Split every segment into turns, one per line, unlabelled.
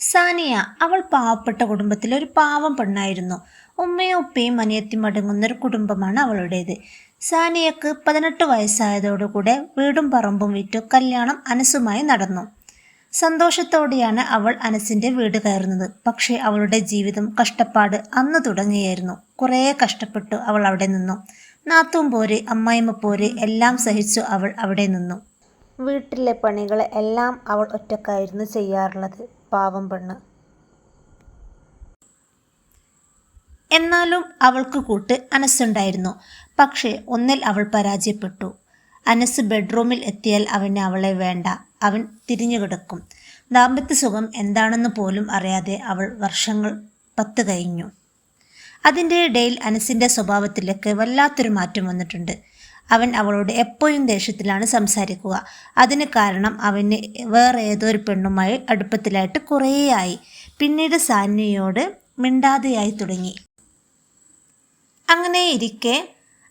സാനിയ അവൾ പാവപ്പെട്ട കുടുംബത്തിലെ ഒരു പാവം പെണ്ണായിരുന്നു. ഉമ്മയും ഉപ്പയും അനിയത്തിയും അടങ്ങുന്ന ഒരു കുടുംബമാണ് അവളുടേത്. സാനിയക്ക് 18 വയസ്സായതോടുകൂടെ വീടും പറമ്പും വിറ്റു കല്യാണം അനസുമായി നടന്നു. സന്തോഷത്തോടെയാണ് അവൾ അനസിന്റെ വീട് കയറുന്നത്. പക്ഷേ അവളുടെ ജീവിതം കഷ്ടപ്പാട് അന്ന് തുടങ്ങിയായിരുന്നു. കുറേ കഷ്ടപ്പെട്ടു അവൾ അവിടെ നിന്നു. നാത്തൂൻ പോര്, അമ്മായിമ്മ പോര് എല്ലാം സഹിച്ചു അവൾ അവിടെ നിന്നു. വീട്ടിലെ പണികൾ എല്ലാം അവൾ ഒറ്റക്കായിരുന്നു ചെയ്യാറുള്ളത്. പാവം പെണ്ണ്. എന്നാലും അവൾക്ക് കൂട്ട് അനസുണ്ടായിരുന്നു. പക്ഷേ ഒന്നിൽ അവൾ പരാജയപ്പെട്ടു. അനസ് ബെഡ്റൂമിൽ എത്തിയാൽ അവന് അവളെ വേണ്ട. അവൻ തിരിഞ്ഞു കിടക്കും. ദാമ്പത്യ സുഖം എന്താണെന്ന് പോലും അറിയാതെ അവൾ വർഷങ്ങൾ 10 കഴിഞ്ഞു. അതിൻ്റെ ഇടയിൽ അനസിൻ്റെ സ്വഭാവത്തിലേക്ക് വല്ലാത്തൊരു മാറ്റം വന്നിട്ടുണ്ട്. അവൻ അവളോട് എപ്പോഴും ദേഷ്യത്തിലാണ് സംസാരിക്കുക. അതിന് കാരണം അവന് വേറെ ഏതോ ഒരു പെണ്ണുമായി അടുപ്പത്തിലായിട്ട് കുറേയായി. പിന്നീട് സാനിയോട് മിണ്ടാതെയായി തുടങ്ങി. അങ്ങനെ ഇരിക്കെ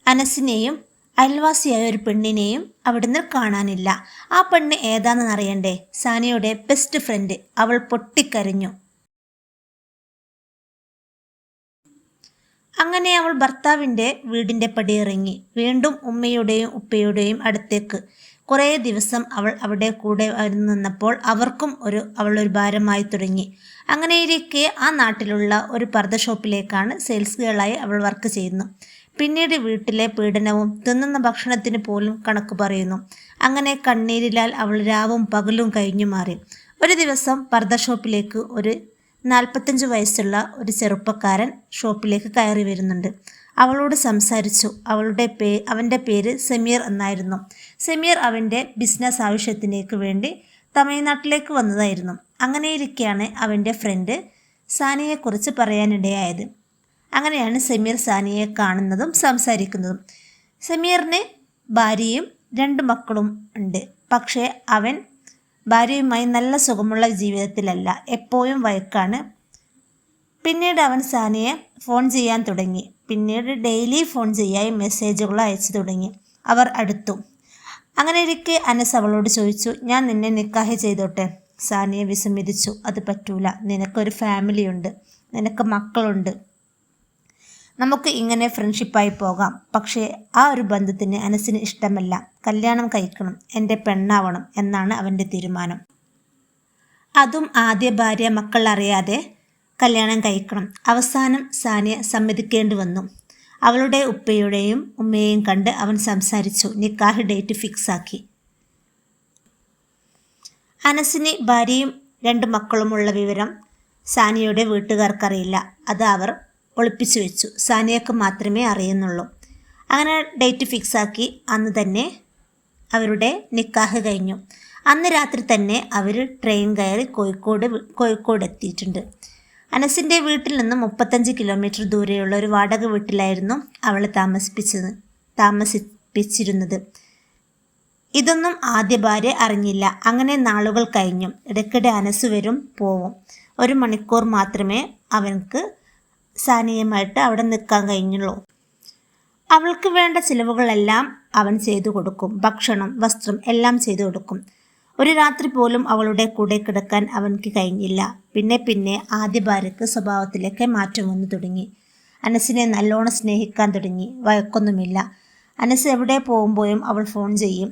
അനസിനെയും അയൽവാസിയായ ഒരു പെണ്ണിനെയും അവിടുന്ന് കാണാനില്ല. ആ പെണ്ണ് ഏതാണെന്ന് അറിയണ്ടേ? സാനിയുടെ ബെസ്റ്റ് ഫ്രണ്ട്. അവൾ പൊട്ടിക്കരഞ്ഞു. അങ്ങനെ അവൾ ഭർത്താവിൻ്റെ വീടിൻ്റെ പടിയിറങ്ങി. വീണ്ടും ഉമ്മയുടെയും ഉപ്പയുടെയും അടുത്തേക്ക്. കുറേ ദിവസം അവൾ അവിടെ കൂടെ നിന്നപ്പോൾ അവർക്കും അവളൊരു ഭാരമായി തുടങ്ങി. അങ്ങനെയിരിക്കെ ആ നാട്ടിലുള്ള ഒരു പർദ്ദ ഷോപ്പിലേക്കാണ് സെയിൽസ് ഗേളായി അവൾ വർക്ക് ചെയ്യുന്നു. പിന്നീട് വീട്ടിലെ പീഡനവും തിന്നുന്ന ഭക്ഷണത്തിന് പോലും കണക്ക് പറയുന്നു. അങ്ങനെ കണ്ണീരിലാൽ അവൾ രാവും പകലും കഴിഞ്ഞു മാറി. ഒരു ദിവസം പർദ്ദ ഷോപ്പിലേക്ക് ഒരു 45 വയസ്സുള്ള ഒരു ചെറുപ്പക്കാരൻ ഷോപ്പിലേക്ക് കയറി വരുന്നുണ്ട്. അവളോട് സംസാരിച്ചു. അവൻ്റെ പേര് സമീർ എന്നായിരുന്നു. സമീർ അവൻ്റെ ബിസിനസ് ആവശ്യത്തിലേക്ക് വേണ്ടി തമിഴ്നാട്ടിലേക്ക് വന്നതായിരുന്നു. അങ്ങനെയിരിക്കെയാണ് അവൻ്റെ ഫ്രണ്ട് സാനിയെക്കുറിച്ച് പറയാനിടയായത്. അങ്ങനെയാണ് സമീർ സാനിയെ കാണുന്നതും സംസാരിക്കുന്നതും. സമീറിന് ഭാര്യയും 2 മക്കളും ഉണ്ട്. പക്ഷേ അവൻ ഭാര്യയുമായി നല്ല സുഖമുള്ള ജീവിതത്തിലല്ല. എപ്പോഴും വഴക്കാണ്. പിന്നീട് അവൻ സാനിയെ ഫോൺ ചെയ്യാൻ തുടങ്ങി. പിന്നീട് ഡെയിലി ഫോൺ ചെയ്യാൻ മെസ്സേജുകൾ അയച്ചു തുടങ്ങി. അവർ അടുത്തു. അങ്ങനെ ഇരിക്കെ അനസ് അവളോട് ചോദിച്ചു, ഞാൻ നിന്നെ നിക്കാഹ് ചെയ്തോട്ടെ? സാനിയ വിസമ്മതിച്ചു. അത് പറ്റൂല. നിനക്കൊരു ഫാമിലിയുണ്ട്, നിനക്ക് മക്കളുണ്ട്, നമുക്ക് ഇങ്ങനെ ഫ്രണ്ട്ഷിപ്പായി പോകാം. പക്ഷേ ആ ഒരു ബന്ധത്തിന് അനസിന് ഇഷ്ടമല്ല. കല്യാണം കഴിക്കണം, എൻ്റെ പെണ്ണാവണം എന്നാണ് അവൻ്റെ തീരുമാനം. അതും ആദ്യ ഭാര്യ മക്കൾ അറിയാതെ കല്യാണം കഴിക്കണം. അവസാനം സാനിയ സമ്മതിക്കേണ്ടി വന്നു. അവളുടെ ഉപ്പയുടെയും ഉമ്മയെയും കണ്ട് അവൻ സംസാരിച്ചു. നിക്കാഹ് ഡേറ്റ് ഫിക്സാക്കി. അനസിന് ഭാര്യയും 2 മക്കളുമുള്ള വിവരം സാനിയയുടെ വീട്ടുകാർക്കറിയില്ല. അത് അവർ ഒളിപ്പിച്ചു വെച്ചു. സാനിയക്ക് മാത്രമേ അറിയുന്നുള്ളൂ. അങ്ങനെ ഡേറ്റ് ഫിക്സാക്കി. അന്ന് തന്നെ അവരുടെ നിക്കാഹ് കഴിഞ്ഞു. അന്ന് രാത്രി തന്നെ അവർ ട്രെയിൻ കയറി കോഴിക്കോട് എത്തിയിട്ടുണ്ട്. അനസിൻ്റെ വീട്ടിൽ നിന്ന് 35 കിലോമീറ്റർ ദൂരെയുള്ള ഒരു വാടക വീട്ടിലായിരുന്നു അവളെ താമസിപ്പിച്ചിരുന്നത്. ഇതൊന്നും ആദ്യ ഭാര്യ അറിഞ്ഞില്ല. അങ്ങനെ നാളുകൾ കഴിഞ്ഞു. ഇടയ്ക്കിടെ അനസ് വരും പോവും. 1 മണിക്കൂർ മാത്രമേ അവൻക്ക് സാനിയുമായിട്ട് അവിടെ നിൽക്കാൻ കഴിഞ്ഞുള്ളൂ. അവൾക്ക് വേണ്ട ചിലവുകളെല്ലാം അവൻ ചെയ്തു കൊടുക്കും. ഭക്ഷണം, വസ്ത്രം എല്ലാം ചെയ്തു കൊടുക്കും. ഒരു രാത്രി പോലും അവളുടെ കൂടെ കിടക്കാൻ അവൻക്ക് കഴിഞ്ഞില്ല. പിന്നെ ആദ്യ ഭാര്യയ്ക്ക് സ്വഭാവത്തിലേക്ക് മാറ്റം വന്നു തുടങ്ങി. അനസിനെ നല്ലോണം സ്നേഹിക്കാൻ തുടങ്ങി. വഴക്കൊന്നുമില്ല. അനസ് എവിടെ പോകുമ്പോഴും അവൾ ഫോൺ ചെയ്യും.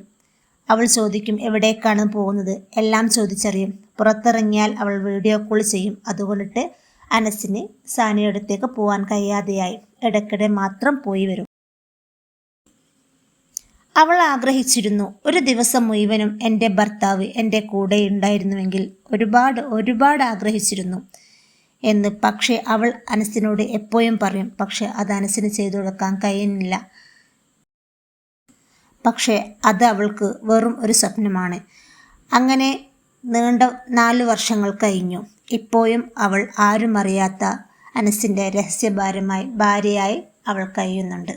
അവൾ ചോദിക്കും എവിടേക്കാണ് പോകുന്നത്, എല്ലാം ചോദിച്ചറിയും. പുറത്തിറങ്ങിയാൽ അവൾ വീഡിയോ കോൾ ചെയ്യും. അതുകൊണ്ടിട്ട് അനസിന് സാനിയുടെ അടുത്തേക്ക് പോകാൻ കഴിയാതെയായി. ഇടയ്ക്കിടെ മാത്രം പോയി വരും. അവൾ ആഗ്രഹിച്ചിരുന്നു, ഒരു ദിവസം മുഴുവനും എൻ്റെ ഭർത്താവ് എൻ്റെ കൂടെ ഉണ്ടായിരുന്നുവെങ്കിൽ. ഒരുപാട് ആഗ്രഹിച്ചിരുന്നു എന്ന്. പക്ഷേ അവൾ അനസിനോട് എപ്പോഴും പറയും. പക്ഷേ അത് അനസിന് ചെയ്തു കൊടുക്കാൻ കഴിയുന്നില്ല. പക്ഷേ അത് അവൾക്ക് വെറും ഒരു സ്വപ്നമാണ്. അങ്ങനെ നീണ്ട 4 വർഷങ്ങൾ കഴിഞ്ഞു. ഇപ്പോഴും അവൾ ആരും അറിയാത്ത അനസിൻ്റെ രഹസ്യഭാര്യയായി അവൾ കഴിയുന്നുണ്ട്.